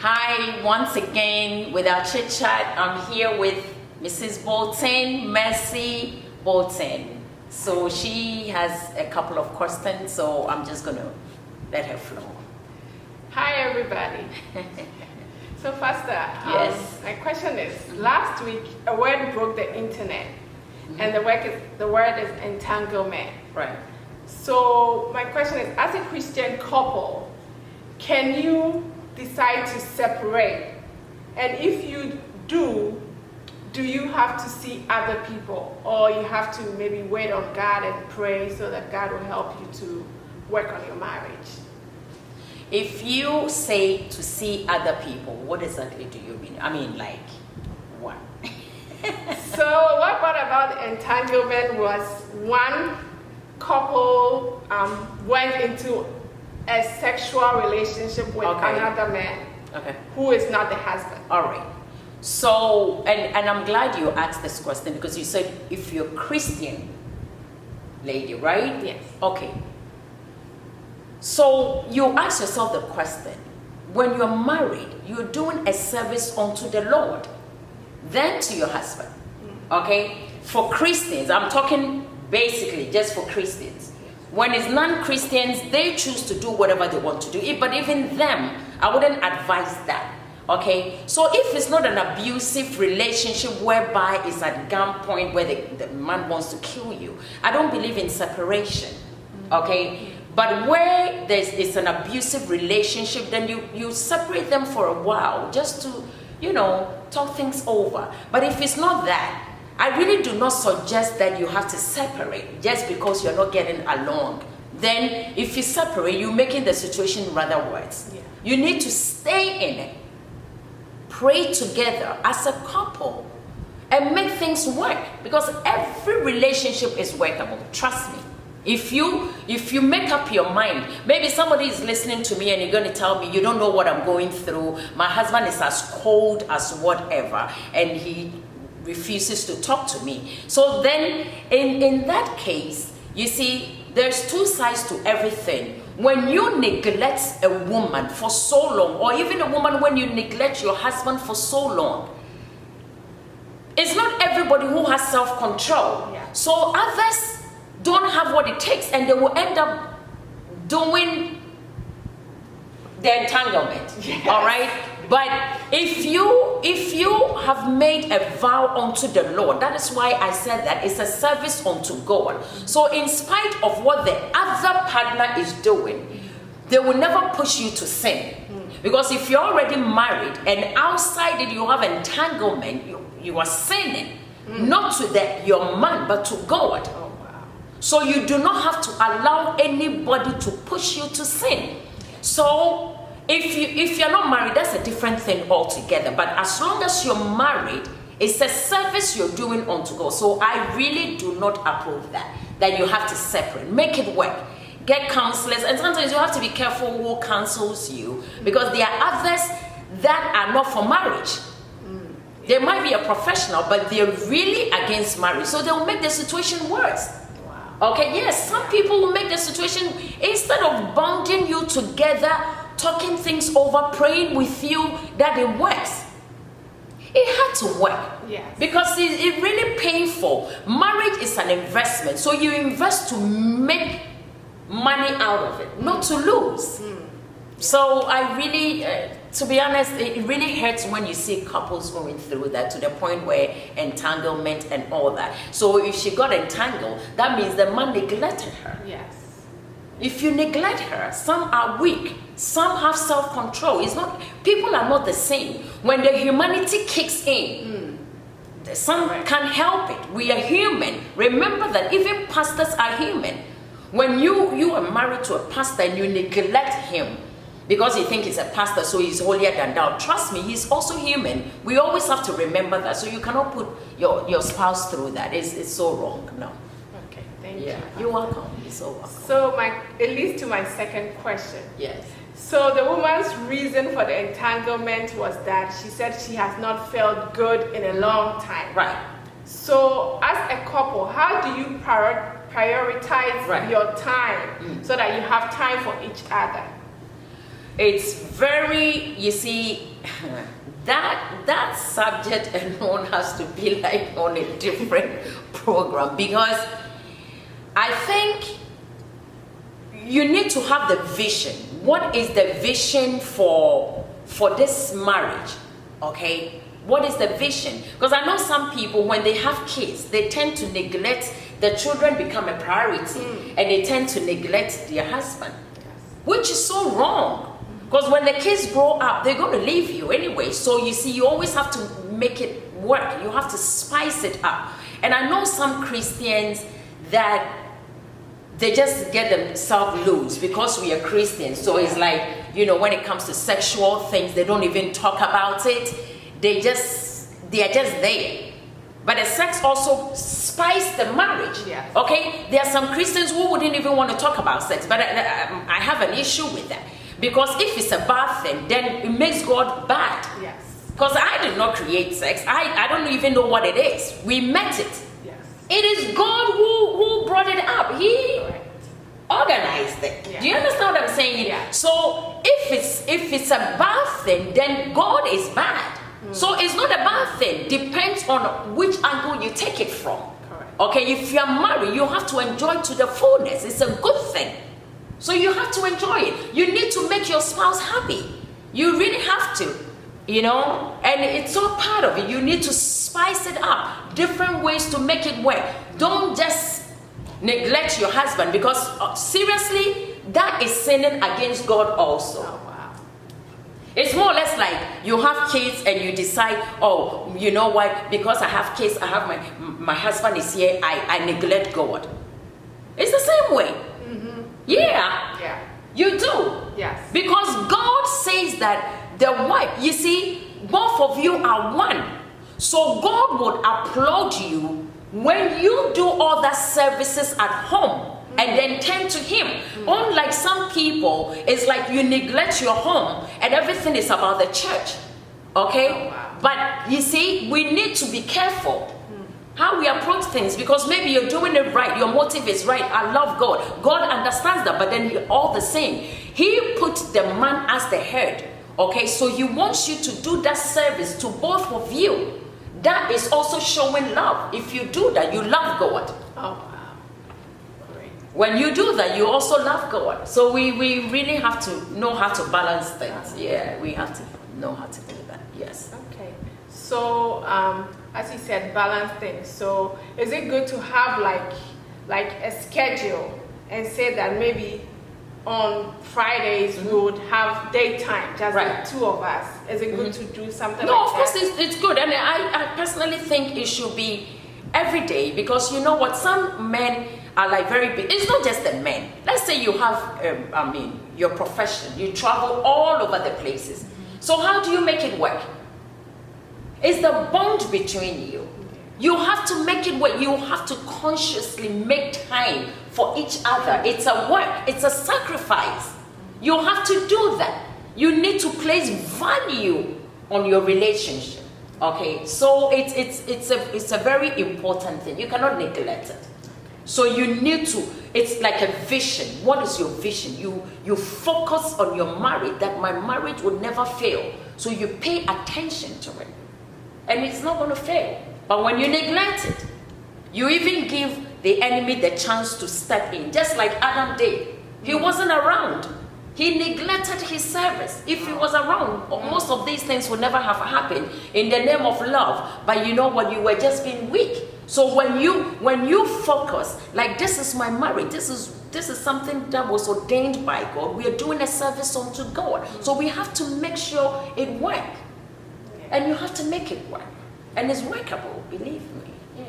Hi, once again with our chit chat. I'm here with Mrs. Bolton, Mercy Bolton. So she has a couple of questions, so I'm just going to let her flow. Hi, everybody. So, Pastor, yes. My question is, last week a word broke the internet, and the word is entanglement. Right. So, my question is, as a Christian couple, can you decide to separate? And if you do you have to see other people, or you have to maybe wait on God and pray so that God will help you to work on your marriage? If you say to see other people, what exactly do you mean? I mean, like, what? So what brought about entanglement was one couple went into a sexual relationship with another man who is not the husband. All right. So, and I'm glad you asked this question, because you said if you're Christian lady, right? Yes. Okay. So you ask yourself the question, when you're married, you're doing a service unto the Lord, then to your husband. Okay? For Christians, I'm talking basically just for Christians. When it's non-Christians, they choose to do whatever they want to do. But even them, I wouldn't advise that. Okay? So if it's not an abusive relationship whereby it's at gunpoint where the man wants to kill you, I don't believe in separation. Okay? But where it's an abusive relationship, then you separate them for a while just to, talk things over. But if it's not that, I really do not suggest that you have to separate just because you're not getting along. Then if you separate, you're making the situation rather worse. Yeah. You need to stay in it. Pray together as a couple and make things work, because every relationship is workable. Trust me. If you make up your mind, maybe somebody is listening to me and you're going to tell me, you don't know what I'm going through. My husband is as cold as whatever, and he refuses to talk to me. So then in that case, you see, there's two sides to everything. When you neglect a woman for so long, or even a woman when you neglect your husband for so long, it's not everybody who has self-control. Yeah. So others don't have what it takes, and they will end up doing the entanglement. Yes. All right? But if you have made a vow unto the Lord, that is why I said that it's a service unto God. So in spite of what the other partner is doing, they will never push you to sin. Because if you're already married and outside it you have entanglement, you are sinning. Not to your man, but to God. So you do not have to allow anybody to push you to sin. So if you're not married, that's a different thing altogether. But as long as you're married, it's a service you're doing unto God. So I really do not approve that you have to separate. Make it work. Get counselors. And sometimes you have to be careful who counsels you, because there are others that are not for marriage. They might be a professional, but they're really against marriage. So they'll make the situation worse. Okay, yes, some people will make the situation, instead of bonding you together, talking things over, praying with you, that it works. It had to work. Yes. Because it's really painful. Marriage is an investment. So you invest to make money out of it, not to lose. So I really, to be honest, it really hurts when you see couples going through that, to the point where entanglement and all that. So if she got entangled, that means the man neglected her. Yes. If you neglect her, some are weak, some have self-control. People are not the same. When the humanity kicks in, some can't help it. We are human. Remember that even pastors are human. When you are married to a pastor and you neglect him, because you think he's a pastor, so he's holier than thou. Trust me, he's also human. We always have to remember that. So you cannot put your spouse through that. It's so wrong. No. Okay, thank you. You're welcome. You're so welcome. So it leads to my second question. Yes. So the woman's reason for the entanglement was that she said she has not felt good in a long time. Right. So as a couple, how do you prioritize your time so that you have time for each other? it's very, you see, that subject alone has to be like on a different program, because I think you need to have the vision. What is the vision for this marriage? Okay, what is the vision? Because I know some people, when they have kids, they tend to neglect the children, become a priority, and they tend to neglect their husband, which is so wrong. Because when the kids grow up, they're going to leave you anyway. So you see, you always have to make it work. You have to spice it up. And I know some Christians that they just get themselves loose because we are Christians. So it's like, you know, when it comes to sexual things, they don't even talk about it. They are just there. But the sex also spices the marriage. Yes. Okay? There are some Christians who wouldn't even want to talk about sex. But I have an issue with that. Because if it's a bad thing, then it makes God bad. Yes. Because I did not create sex. I don't even know what it is. We met it. Yes. It is God who brought it up. He organized it. Yeah. Do you understand what I'm saying? Yeah. So if it's a bad thing, then God is bad. So it's not a bad thing. Depends on which angle you take it from. Correct. Okay, if you're married, you have to enjoy to the fullness. It's a good thing. So you have to enjoy it. You need to make your spouse happy. You really have to, you know, and it's all part of it. You need to spice it up, different ways to make it work. Don't just neglect your husband, because seriously, that is sinning against God also. Oh, wow. It's more or less like you have kids and you decide, oh, you know what, because I have kids, I have my husband is here, I neglect God. It's the same way. Yeah, you do. Yes. Because God says that the wife, you see, both of you are one. So God would applaud you when you do all the services at home and then turn to Him. Unlike some people, it's like you neglect your home and everything is about the church. Okay? Oh, wow. But you see, we need to be careful how we approach things, because maybe you're doing it right, your motive is right. I love God. God understands that, but then you're all the same. He put the man as the head. Okay, so He wants you to do that service to both of you. That is also showing love. If you do that, you love God. Oh, wow. Great. When you do that, you also love God. So we really have to know how to balance things. Yeah, we have to know how to do that. Yes. Okay. So, as you said, balance things. So, is it good to have like a schedule and say that maybe on Fridays we would have daytime, just Right. the two of us? Is it good to do something No, like of course that? it's good, and I personally think it should be every day, because you know what, some men are like very big. It's not just the men. Let's say you have, your profession. You travel all over the places. So how do you make it work? It's the bond between you. You have to make it work. You have to consciously make time for each other. It's a work. It's a sacrifice. You have to do that. You need to place value on your relationship. Okay, so it's a very important thing. You cannot neglect it. So you need to. It's like a vision. What is your vision? You focus on your marriage, that my marriage will never fail. So you pay attention to it, and it's not going to fail. But when you neglect it, you even give the enemy the chance to step in, just like Adam did. He wasn't around. He neglected his service. If he was around, most of these things would never have happened in the name of love. But you know what? You were just being weak. So when you focus, like, this is my marriage, this is something that was ordained by God. We are doing a service unto God. So we have to make sure it works. And you have to make it work. And it's workable, believe me. Yeah.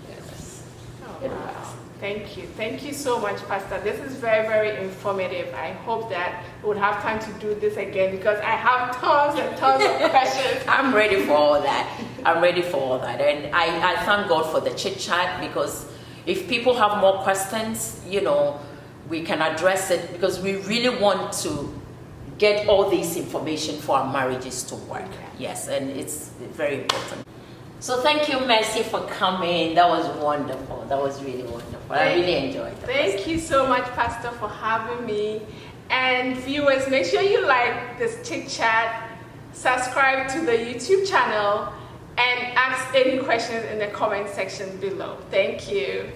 Yes. Oh, wow. Thank you. Thank you so much, Pastor. This is very, very informative. I hope that we would have time to do this again, because I have tons and tons of questions. I'm ready for all that. I'm ready for all that. And I thank God for the chit chat, because if people have more questions, we can address it, because we really want to get all this information for our marriages to work. Okay. Yes, and it's very important. So thank you, Mercy, for coming. That was wonderful. That was really wonderful. I really enjoyed it. Thank you so much, Pastor, for having me. And viewers, make sure you like this chit chat, subscribe to the YouTube channel, and ask any questions in the comment section below. Thank you.